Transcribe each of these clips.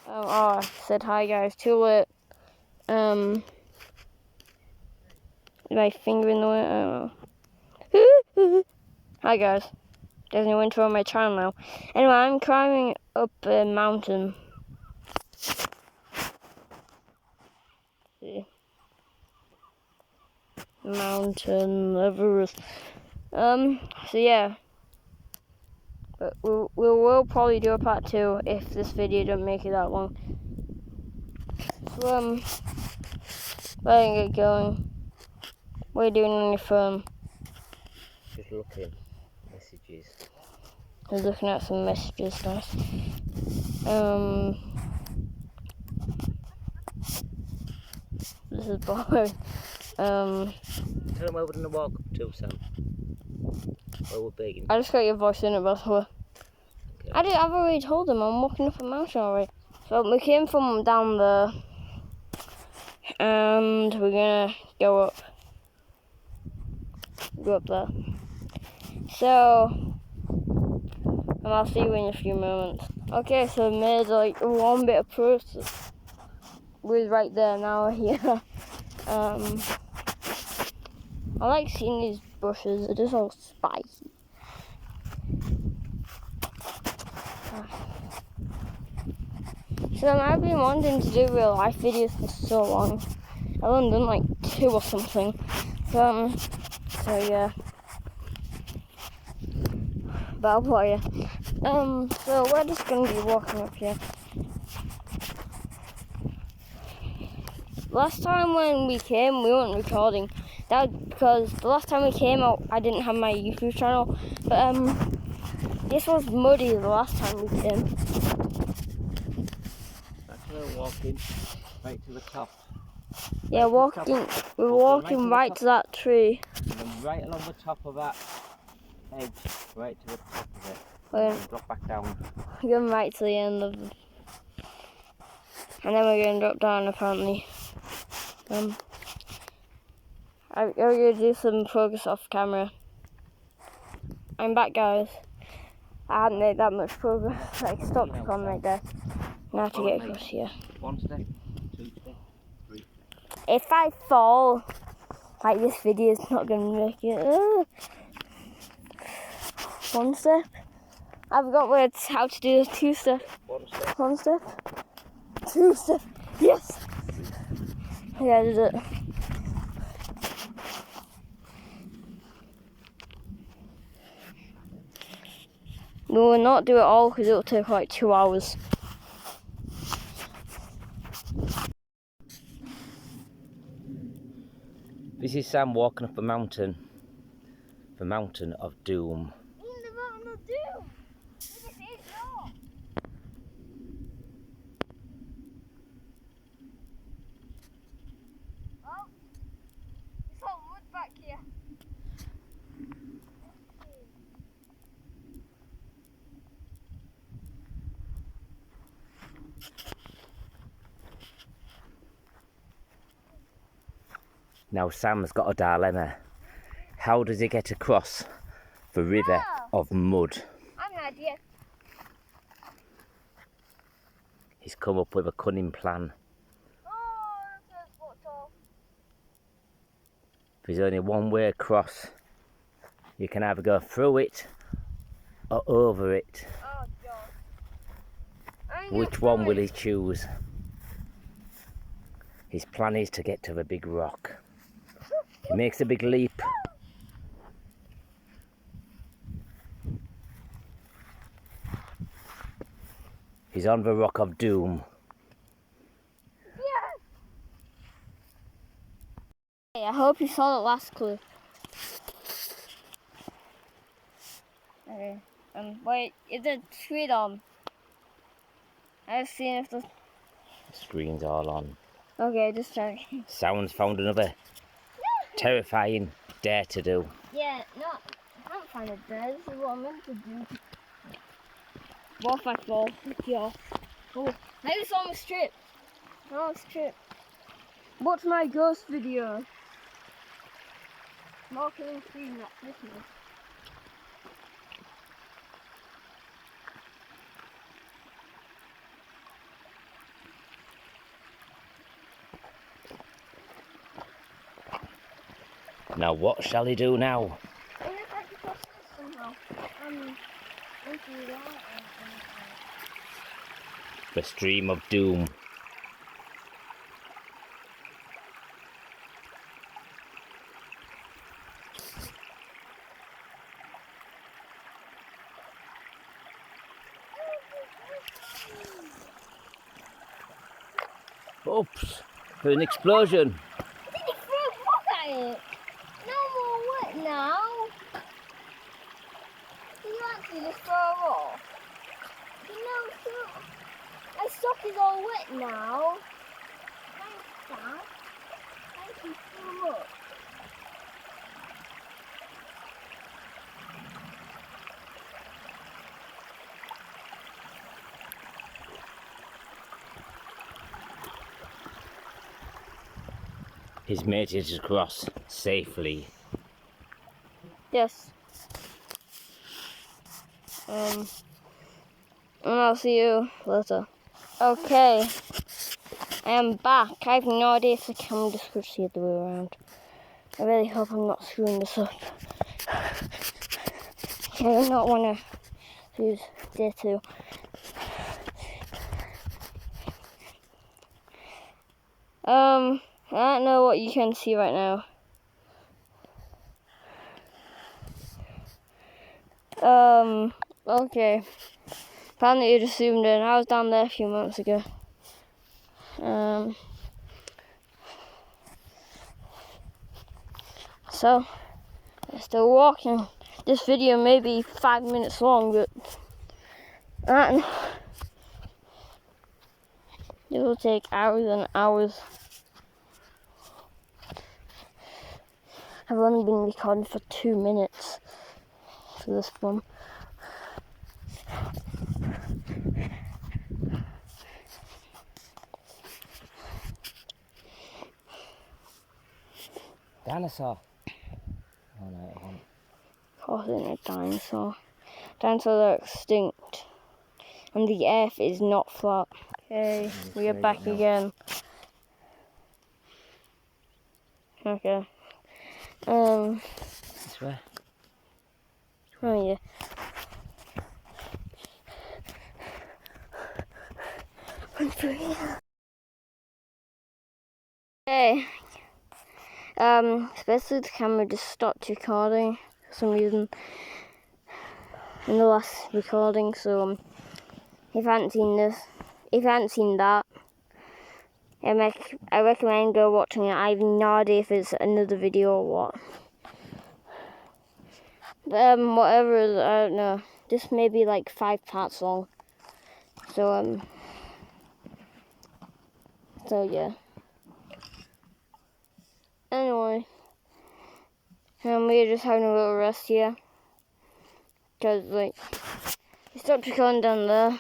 I said hi guys, too late. My finger in the way, I don't know. Hi guys, there's no intro on my channel now. Anyway, I'm climbing up a mountain. See. Mountain Everest. So yeah. But we will probably do a part 2 if this video don't make it that long. So letting get going. What are you doing on your phone? Just looking. Messages. I was looking at some messages, guys. This is boring. Tell them where we're going to walk up to, Sam. Where we're begging. I just got your voice in it, by the way. Okay. I've already told them I'm walking up a mountain already. So we came from down there, and we're gonna go up there. So, and I'll see you in a few moments. Okay, so we made like one bit of progress. We're right there now here. I like seeing these bushes. They're just all spiky. So I've been wanting to do real life videos for so long. I've only done like 2 or something. So yeah. But I'll you. So we're just gonna be walking up here. Last time when we came, we weren't recording. That was because the last time we came out, I didn't have my YouTube channel. But this was muddy the last time we came. That's where we're walking. Right to the top. Yeah, we're walking right to that tree. And then right along the top of that edge, right to the top of it. And drop back down. We're going right to the end of it. And then we're going to drop down apparently. I'm going to do some progress off camera. I'm back, guys. I hadn't made that much progress. I stopped the camera right there. Now I have to get across here. 1 step, 2 step, 3 step. If I fall, like this video is not going to make it. 1 step. I forgot how to do the 2 step. 1 step. 1 step. 2 step. Yes. Yeah, I did it. We will not do it all because it will take like 2 hours. This is Sam walking up a mountain. The mountain of doom. The mountain of doom. This is not. Oh, it's all wood back here. Now Sam's got a dilemma. How does he get across the river of mud? I have an idea. He's come up with a cunning plan. That's what's all. There's only one way across. You can either go through it or over it. Oh, God. Which one will he choose? His plan is to get to the big rock. He makes a big leap. He's on the rock of doom. Yes. Hey, I hope you saw the last clip. Okay. Wait, is the screen on? I've seen if the Screen's all on. Okay, just checking. Someone's found another terrifying dare to do. Yeah, no, I can't find it there. This is what I'm meant to do. What if I fall? Yeah. Oh, maybe it's on the strip. No, it's strip. Watch my ghost video. Marketing screen at Christmas. Now what shall he do now? I guess I could cross this somehow. Into that. The stream of doom. Oops! There's an explosion. Did he throw? Look at it. No more wet now. Did you actually just throw it off? My sock is all wet now. Thanks, Dad. Thank you so much. He's made it across safely. Yes. And I'll see you later. Okay. I am back. I have no idea if the camera just switched the other way around. I really hope I'm not screwing this up. Okay, I do not want to lose day 2. I don't know what you can see right now. Okay. Apparently you just zoomed in. I was down there a few months ago. So, I'm still walking. This video may be 5 minutes long, but it will take hours and hours. I've only been recording for 2 minutes for this one. Dinosaur. Oh no, it won't. Of course, it's a dinosaur. Dinosaurs are extinct, and the earth is not flat. Okay, we are back again. Okay. This way. Oh yeah. Okay. Especially the camera just stopped recording for some reason in the last recording. So if you haven't seen this, if you haven't seen that, I recommend go watching it. I have no idea if it's another video or what. Whatever it is, I don't know. This may be like 5 parts long. So yeah. Anyway, we're just having a little rest here. Because, like, you stopped recording down there.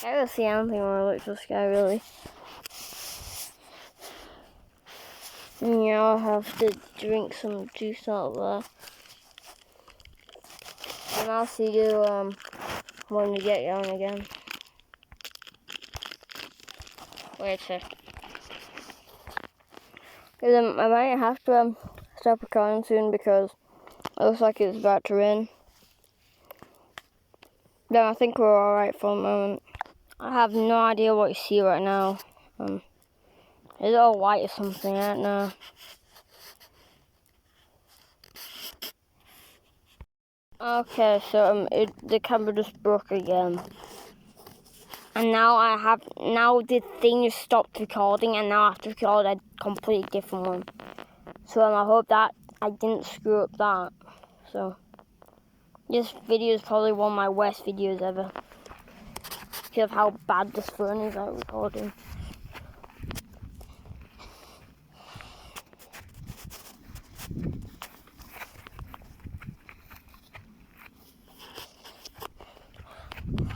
I don't see anything when I look to the sky, really. And yeah, I'll have to drink some juice out there. And I'll see you when we get going again. Wait a sec. Because I might have to stop recording soon because it looks like it's about to rain. Then I think we're alright for the moment. I have no idea what you see right now. It's all white or something, I don't know. Okay, so the camera just broke again. And now the thing just stopped recording and now I have to record a completely different one. So I hope that I didn't screw up that. So this video is probably one of my worst videos ever. Because of how bad this phone is at recording.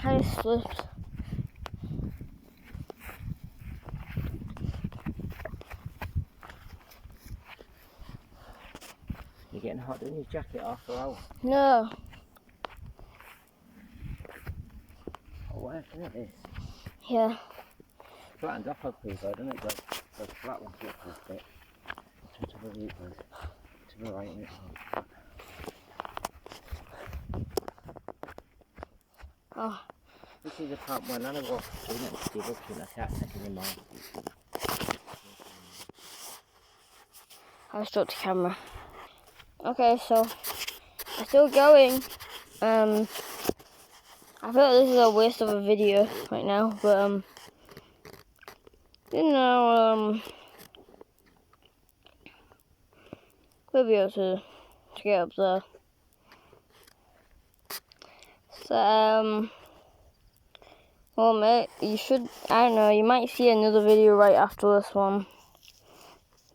I slipped. You're getting hot, doing your jacket off or out? No. Oh, working at this. Yeah. flattens off a bit, doesn't it? Those flat ones look a bit. To the right, to the right. Oh, This is the part when I go through next to the I can't take any more. I stopped the camera. Okay, so I'm still going. I feel like this is a waste of a video right now, but you know, we'll be able to get up there. So well, mate, you should. I don't know. You might see another video right after this one.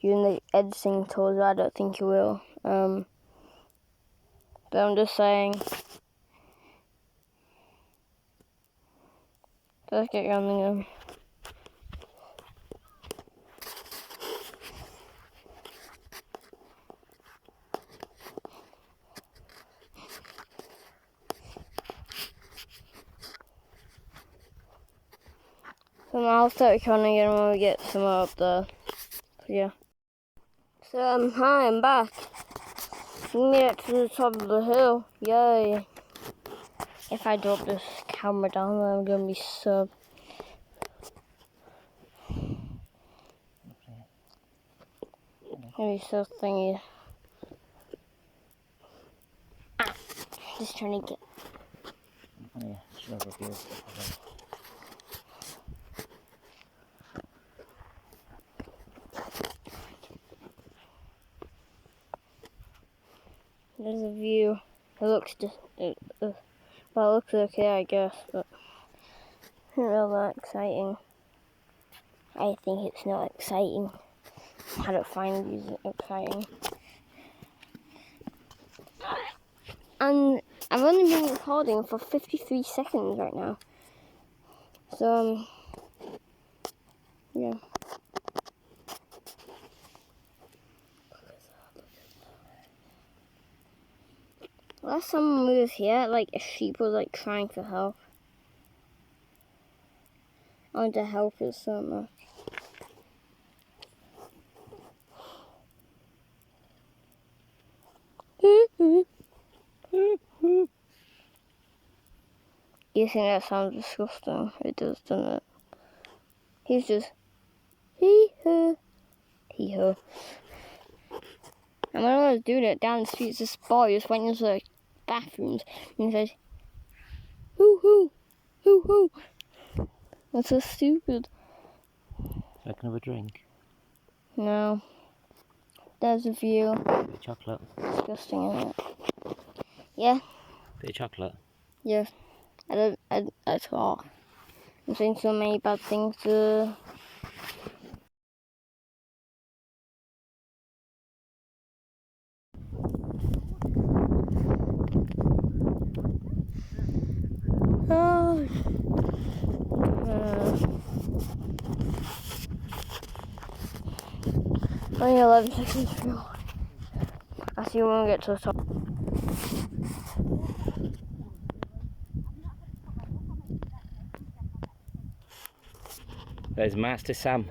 Using the editing tools, I don't think you will. But I'm just saying. Let's get going again. So now I'll start recording again when we get somewhere up there. So yeah. So hi, I'm back. We made it to the top of the hill. Yay. If I drop this camera down there, I'm gonna be so... Gonna be so thingy. Ah, just trying to get... Oh yeah, sure, okay. There's a view. It looks just... well, it looks okay, I guess, but... Not really that exciting. I think it's not exciting. I don't find these exciting. And I've only been recording for 53 seconds right now. So, yeah. Last time we was here, like, a sheep was, like, crying for help. I want to help it so much. You think that sounds disgusting? It does, doesn't it? He's just hee-hoo, hee-hoo. And when I was doing it down the street, this boy just went into the bathrooms and he said, hoo-hoo, hoo-hoo. That's so stupid. I can have a drink. No. There's a view. Bit of chocolate. Disgusting, isn't it? Yeah. Bit of chocolate. Yeah. At all. I'm saying so many bad things to... Oh. Only 11 seconds to go. I'll see you when we get to the top. There's Master Sam,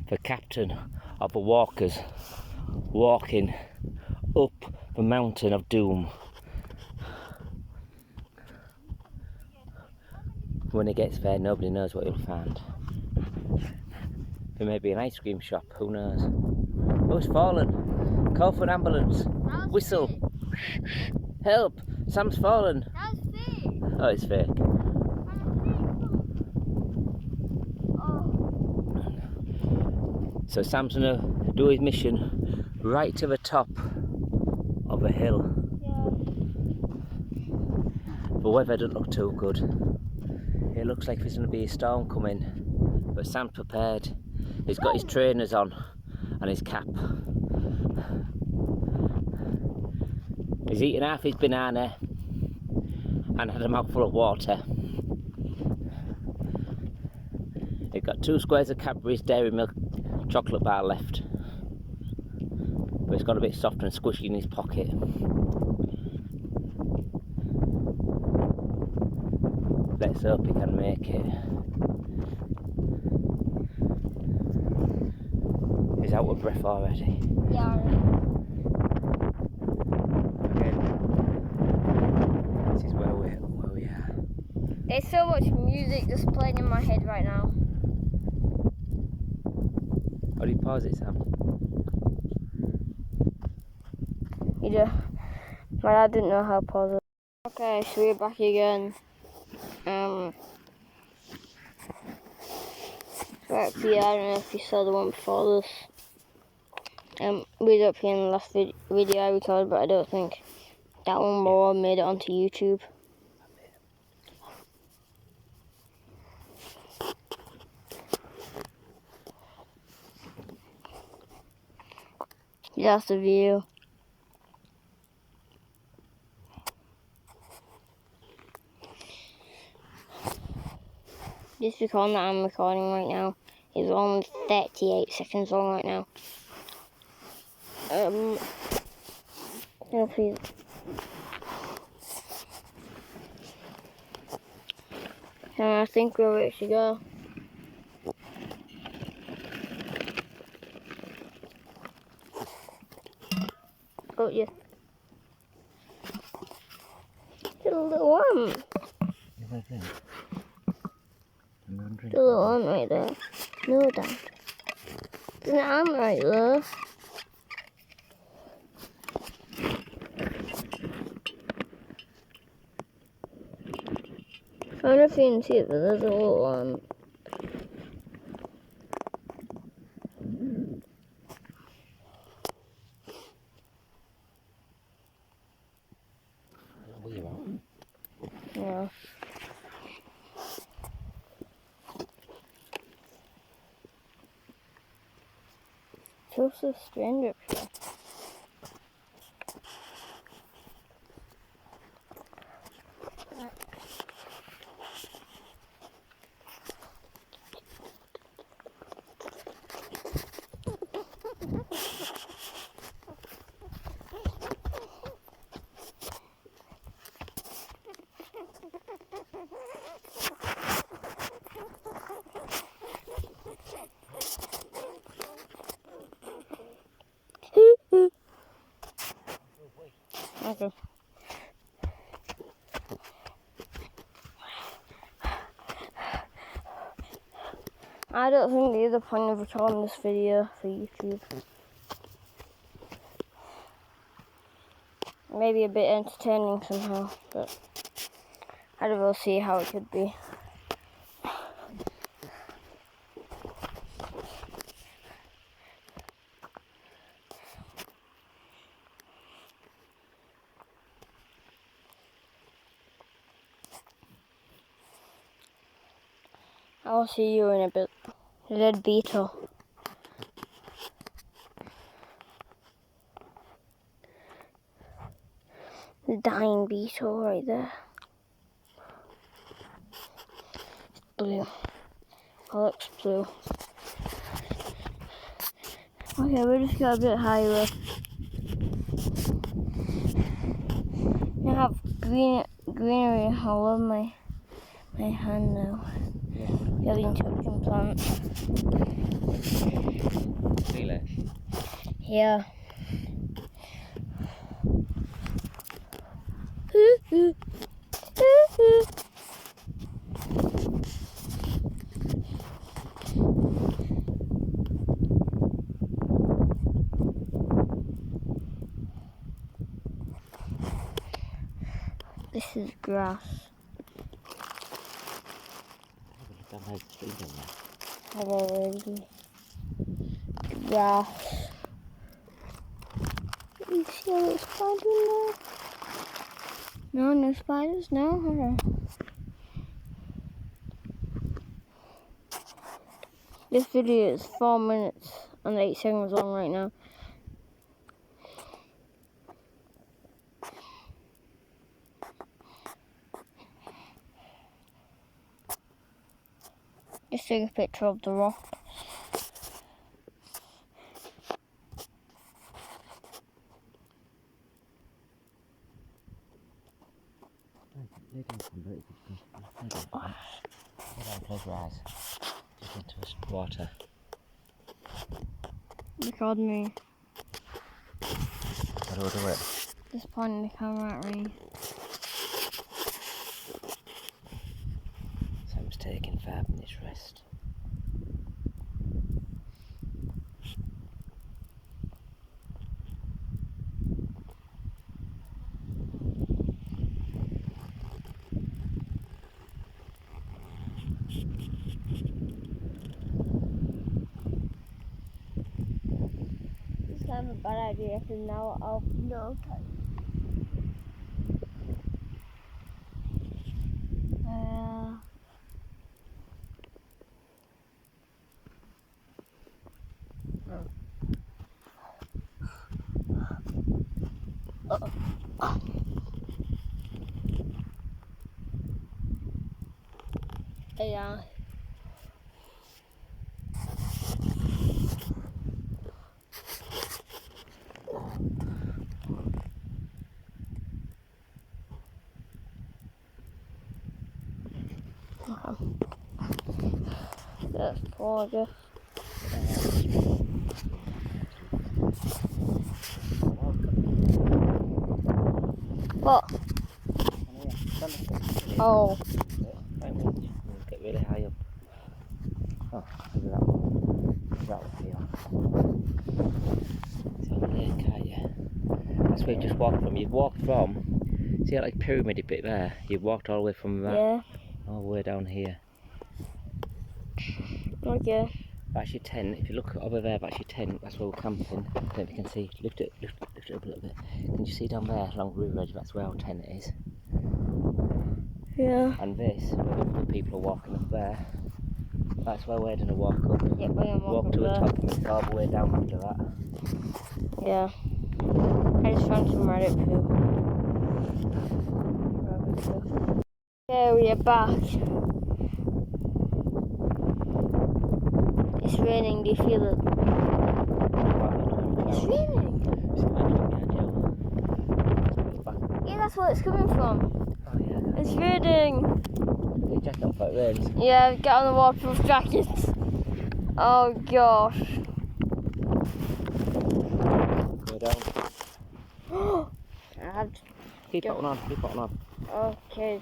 the captain of the walkers, walking up the mountain of doom. When he gets there, nobody knows what he'll find. There may be an ice cream shop, who knows? Who's fallen? Call for an ambulance. Whistle. Help! Sam's fallen. That's fake. Oh, it's fake. So Sam's gonna do his mission right to the top of the hill. Yeah. The weather doesn't look too good. It looks like there's gonna be a storm coming, but Sam's prepared. He's got his trainers on and his cap. He's eaten half his banana and had a mouthful of water. He's got 2 squares of Cadbury's Dairy Milk chocolate bar left, but it's got a bit soft and squishy in his pocket. Let's hope he can make it. He's out of breath already. Yeah. Again, this is where we are. There's so much music just playing in my head right now. How do you pause it, Sam? You do. My dad didn't know how to pause it. Okay, so we're back again. Right here, I don't know if you saw the one before this. We was up here in the last video I recorded, but I don't think that one more made it onto YouTube. That's the view. This recording that I'm recording right now is only 38 seconds long right now. No, please. And I think we're ready to go. Oh, yeah. It's a little one. You want a drink? I'm going to drink. There's a little one right there. No, Dad. There's an arm right there. I don't know if you can see it, but there's a little one. Yeah. Feels so strange up here. Okay. I don't think there's a point of recording this video for YouTube. Maybe a bit entertaining somehow, but I don't really see how it could be. I'll see you in a bit. The dead beetle. The dying beetle right there. It's blue. It looks blue. Okay, we'll just go a bit higher up. I have greenery all over my hand now. The intelligent plant. Feel it? Yeah. This is grass. That has tree in there. I've already. Grass. You see a little spider in there? No, no spiders? No? Okay. This video is 4 minutes and 8 seconds long right now. Just take a picture of the rock. Close your eyes. Just into water. Record me. How do I do it? Just pointing the camera at me. Sam's taking 5 minutes rest. It's kind of a bad idea because now I'll know. Yeah. That's gorgeous. What? Oh. Get really high up. Oh, look at that one. That one here. It's over there, can't you? That's where you just walked from. You've walked from, see that like pyramid bit there? You've walked all the way from that, Yeah. all the way down here. Okay. That's your tent. If you look over there, that's your tent. That's where we're camping. I don't know if you can see. Lift it up a little bit. Can you see down there along the river edge? That's where our tent is. Yeah. And this, where the people are walking up there, that's where we're going to walk up. Yeah, we're gonna walk to the up top and it's all the way down after that. there. Yeah. I just found some rabbit poo. Okay, we are back. It's raining, do you feel it? It's raining. Yeah, that's where it's coming from. Oh yeah. It's raining. Get your jacket off, it rains. Yeah, get on the waterproof jacket. Oh gosh. Go down. God. Keep putting on, keep putting on. Okay.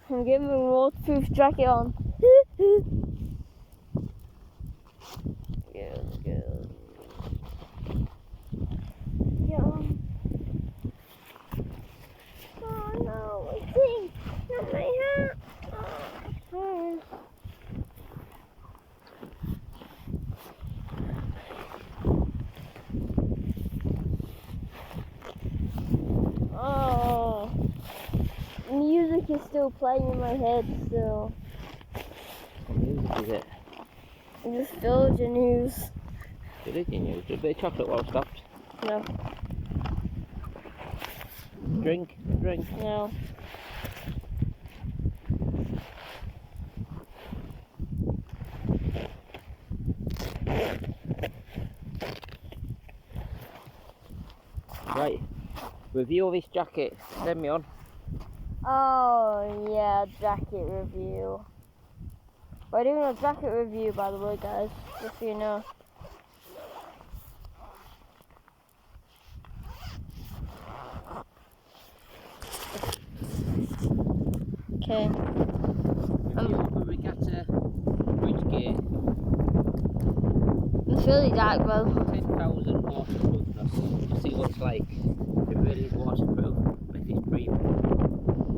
I'm getting my waterproof jacket on. Good, good. Yeah. Oh no, my thing, not my hat. Oh. Oh. Music is still playing in my head still. What music is it? Just village news. Village news. A bit of chocolate while stopped. No, Drink, drink. no. Right. Review of this jacket. Send me on. Oh yeah, jacket review. We're doing a jacket review, by the way, guys, just so you know. Okay. Review of the Regatta Bridge Gate. It's really dark, though. 10,000 waterproofness. You see what it's like. It really is waterproof. If it's breathing,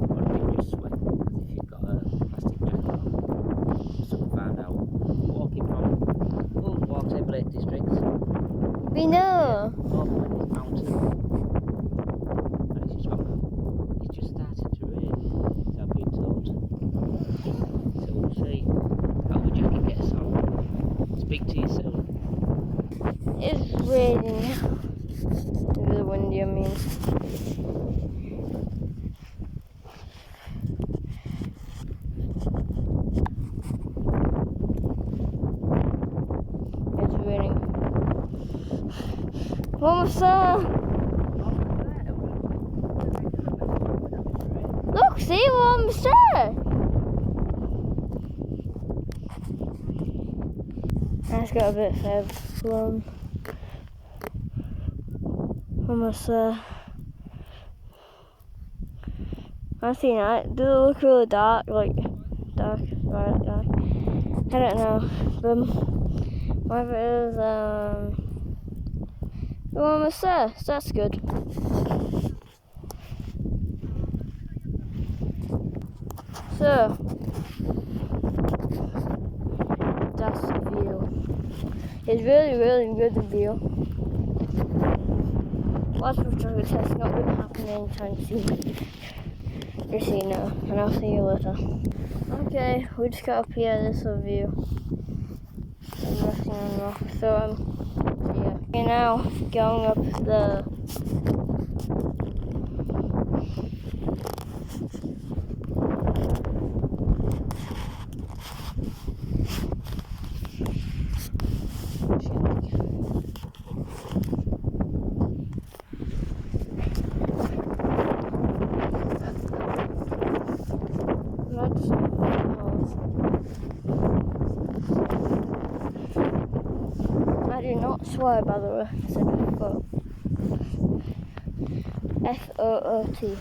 or if you just sweat, as if you've got a plastic jacket on. So we found out. Walking from Old Water Lake District. We know. Over in this mountain. And it's just started to rain, as I've been told. So we'll see how the jacket gets on. Speak to you soon. It's raining. It's really windy, I mean. It's raining. Mama saw. Look, see, we're almost there. just got a bit further from almost there. I see that. Does it look really dark? Like dark, right? Dark. I don't know. But whatever it is, we're almost there. So that's good. So that's the view. It's really, really good view. Lots of drug tests not going to happen anytime soon. Just so you know, and I'll see you later. Okay, we just got up here. This is a view. I'm resting on rock. So yeah. Okay, now going up the. I do not swear, by the way. I said F-O-O-T.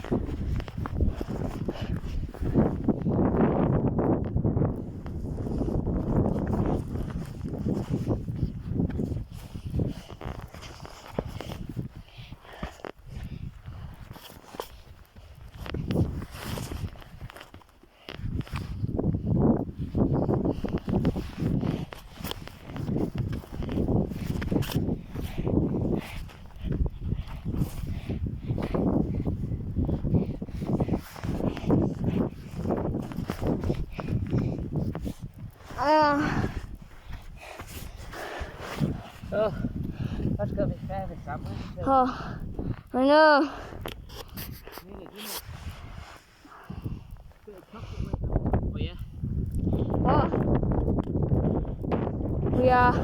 Oh, that's got to be further somewhere. Oh, I know. Really, isn't it? Bit of chocolate went on for you. Oh. We are.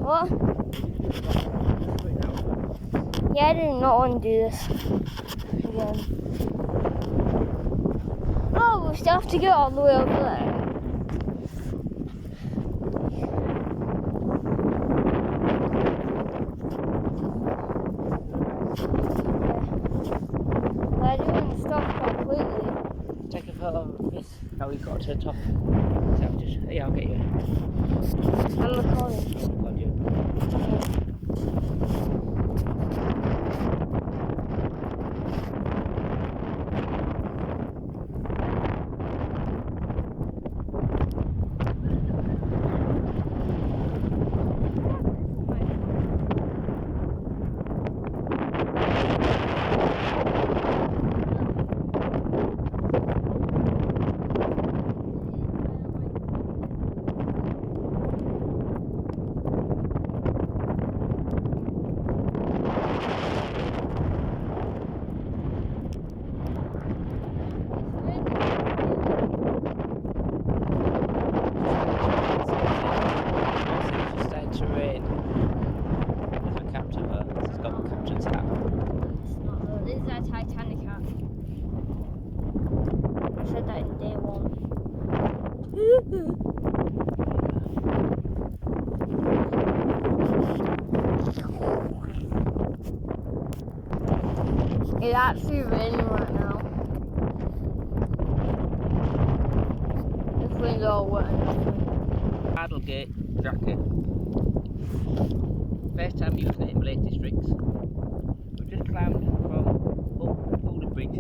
What? Yeah, I do not want to do this again. Oh, we still have to go all the way over there. But I do want to stop completely. Take a photo of this. How we got to the top. So just, yeah, I'll get you. I'm recording. Got you. Titanic hat. I said that in day one. It's actually raining right now. The thing's all wet and everything. Paddlegate jacket. First time using it in Lake Districts. We've just climbed from up Foley Bridge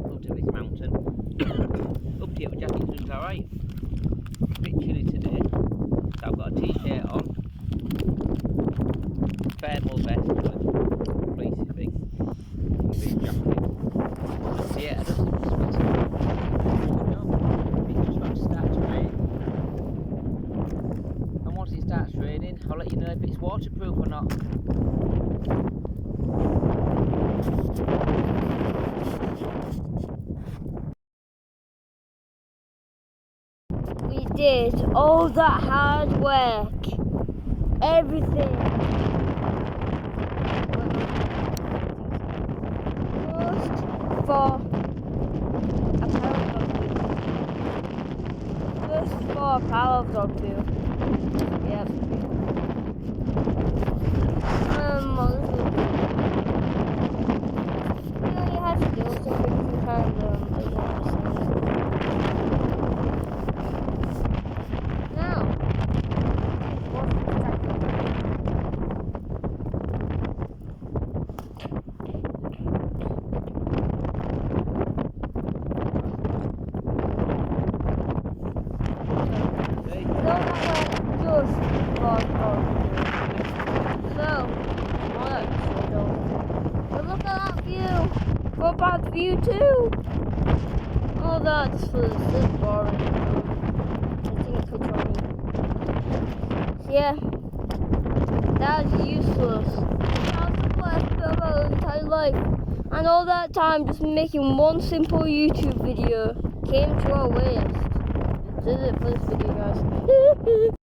up to this mountain. Up here with jacket looks alright. A bit chilly today. So I've got a t-shirt on. Thermal vest, but places big. Big jacket. So yeah, I just it's just about to start to rain. or not? We did all that hard work. Everything. Just for a power of dog food. Just for a power of dog food. Yep. You only have to do something to kind of now. What's the second? Hey, So that went just for dog food. So, all that just for dog food. But look at that view. What about the view too? All that's for the sit boring. I think it's funny. Yeah, that was useless. That was the worst bit of my entire life. And all that time just making one simple YouTube video came to a waste. This is it for this video, guys.